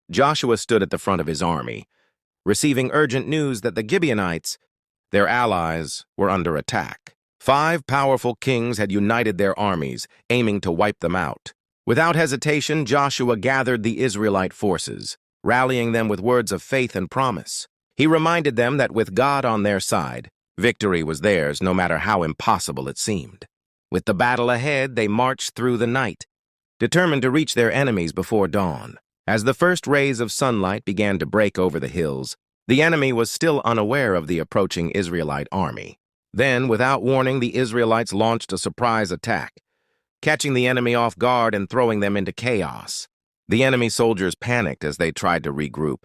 Joshua stood at the front of his army, receiving urgent news that the Gibeonites, their allies, were under attack. 5 powerful kings had united their armies, aiming to wipe them out. Without hesitation, Joshua gathered the Israelite forces, rallying them with words of faith and promise. He reminded them that with God on their side, victory was theirs no matter how impossible it seemed. With the battle ahead, they marched through the night, determined to reach their enemies before dawn. As the first rays of sunlight began to break over the hills, the enemy was still unaware of the approaching Israelite army. Then, without warning, the Israelites launched a surprise attack, catching the enemy off guard and throwing them into chaos. The enemy soldiers panicked as they tried to regroup,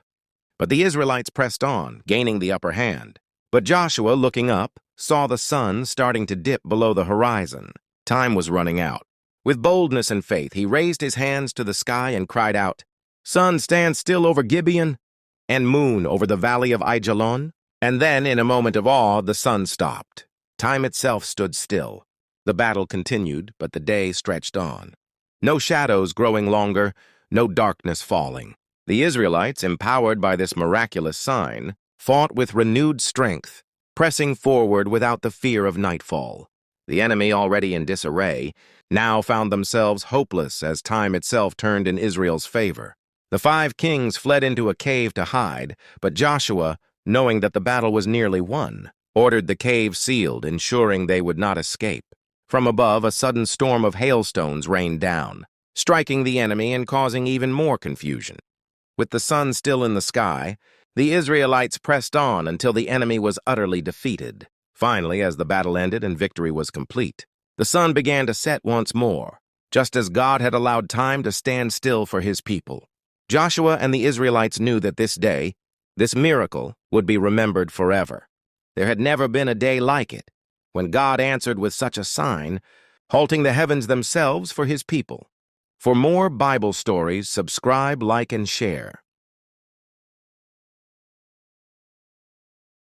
but the Israelites pressed on, gaining the upper hand. But Joshua, looking up, saw the sun starting to dip below the horizon. Time was running out. With boldness and faith, he raised his hands to the sky and cried out, "Sun, stand still over Gibeon, and moon over the valley of Aijalon." And then, in a moment of awe, the sun stopped. Time itself stood still. The battle continued, but the day stretched on. No shadows growing longer, no darkness falling. The Israelites, empowered by this miraculous sign, fought with renewed strength, pressing forward without the fear of nightfall. The enemy, already in disarray, now found themselves hopeless as time itself turned in Israel's favor. The 5 kings fled into a cave to hide, but Joshua, knowing that the battle was nearly won, ordered the cave sealed, ensuring they would not escape. From above, a sudden storm of hailstones rained down, striking the enemy and causing even more confusion. With the sun still in the sky, the Israelites pressed on until the enemy was utterly defeated. Finally, as the battle ended and victory was complete, the sun began to set once more, just as God had allowed time to stand still for his people. Joshua and the Israelites knew that this day, this miracle, would be remembered forever. There had never been a day like it, when God answered with such a sign, halting the heavens themselves for his people. For more Bible stories, subscribe, like, and share.